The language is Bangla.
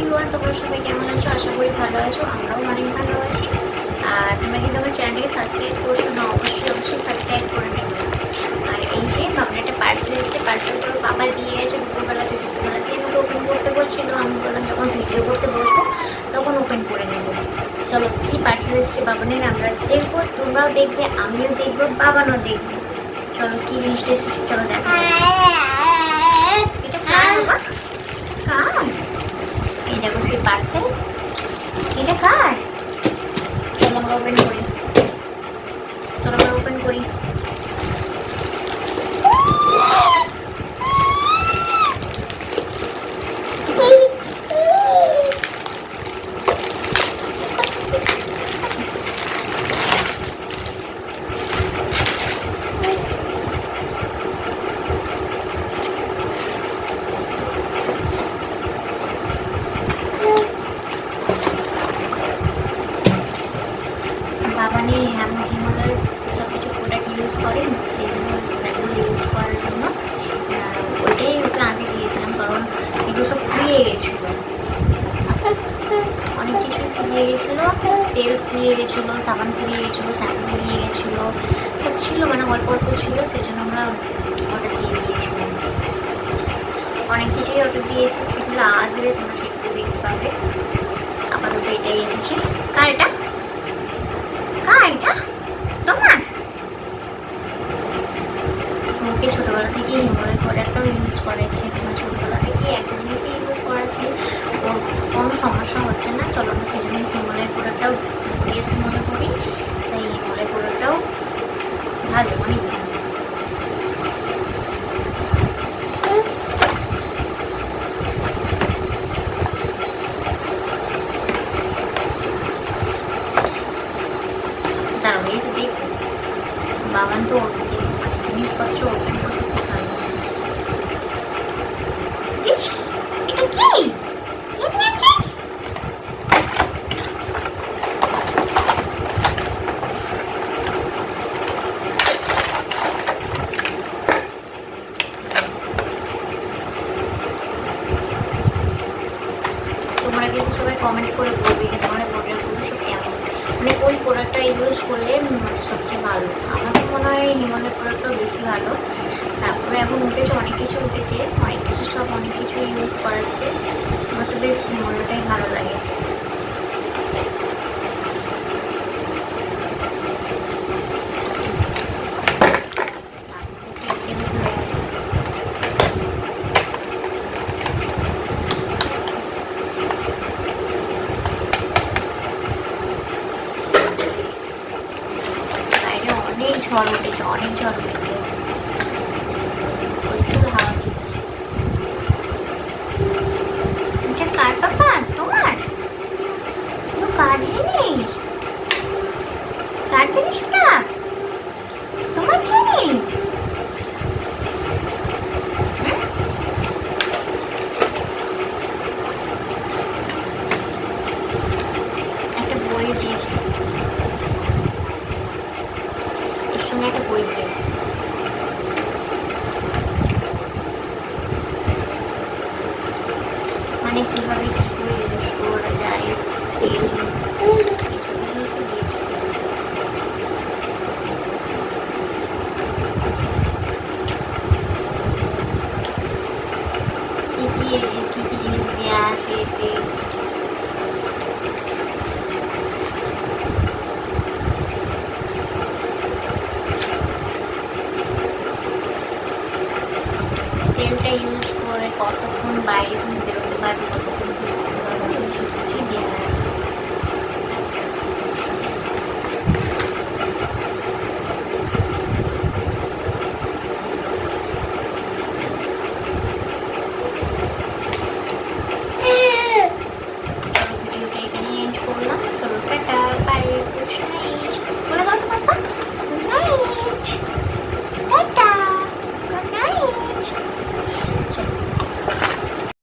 এভরিওয়ান, তোমরা সবাই কেমন আছো? আশা করি ভালো আছো। আমরাও অনেক ভালো আছি। আর তোমরা কিন্তু আমার চ্যানেলকে সাবস্ক্রাইব করছো না? অবশ্যই সাবস্ক্রাইব করে নেবে। আর এই যে বাবার একটা পার্সেল এসেছে, পার্সেলটা বাবা দিয়ে গেছে দুপুরবেলাতে আমাকে ওপেন করতে বলছিল। আমি বললাম যখন ভিডিও করতে বসবো তখন ওপেন করে নেবো। চলো কি পার্সেল এসেছে বাবানের আমরা দেখবো, তোমরাও দেখবে, আমিও দেখবো, বাবানও দেখবে। চলো কি জিনিসটা এসেছে চলো দেখো। এটা কার বাবা? কার? এই দেখো সেই পার্সেল। এটা কার? চলো আমরা ওপেন করি, চলো আমরা ওপেন করি। বাবানের হিমালয় সব কিছু প্রোডাক্ট ইউজ করেন, সেই জন্য ওই প্রোডাক্টগুলো ইউজ করার জন্য ওইটাই ওকে আনতে দিয়েছিলাম। কারণ এগুলো সব ফুরিয়ে গেছিলো, অনেক কিছুই ফুরিয়ে গেছিলো। তেল ফুরিয়ে গেছিলো, সাবান ফুরিয়ে গেছিলো, শ্যাম্পু ফুরিয়ে গেছিলো, সব ছিল মানে অল্প অল্প ছিল। সেই জন্য আমরা অর্ডার দিয়ে দিয়েছিলাম। অনেক কিছুই অর্ডার দিয়েছি, সেগুলো আসলে তোমরা সেগুলো দেখতে পাবে। আপাতত এটাই এসেছে। কার এটা? কার এটা? তোমার? ওকে ছোটোবেলা থেকে হিমালয় প্রোডাক্টটাও ইউজ করেছে। তোমার ছোটোবেলা থেকে একটা জিনিসই ইউজ করেছে, ওর কোনো সমস্যা হচ্ছে না। চলো আমি সেই জন্য হিমালয় প্রোডাক্টটাও বেশ মনে করি। সেই হিমালয় প্রোডাক্টটাও ভালো, অনেক ভালো। দাঁড়াও এই তো দেখো, বাবান তো যে জিনিসপত্র ওপেন করতে খুব ভালোবাসে। এটা কি? কে দিয়েছে? তোমরা কিন্তু সবাই কমেন্ট করে বলবে তোমার প্রোডাক্টগুলো সব কেমন, মানে কোন প্রোডাক্টটা ইউজ করলে মানে সবচেয়ে ভালো। আমার তো মনে হয় হিমালয় প্রোডাক্টটাও বেশি ভালো। তারপরে এখন উঠেছে, অনেক কিছু উঠেছে, অনেক কিছু সব অনেক কিছু ইউজ করাচ্ছে। আমার তো বেশ হিমালয়টাই ভালো লাগে। অনেক ঝড় উঠেছে, অনেক ঝড় উঠেছে, প্রচুর হাওয়া দিচ্ছে। এটা কার বাবা? তোমার? কার জিনিস? কার জিনিস এটা? তোমার জিনিস? একটা বই দিয়েছে, এর সঙ্গে একটা বই দিয়েছে। মানে কীভাবে কী করে ইউজ করা যায়, তেল এসব জিনিসই দিয়েছে। কী কী জিনিস দেওয়া আছে এতে। তেলটা ইউজ করে কতক্ষণ বাইরে তুমি বেরোতে পারবে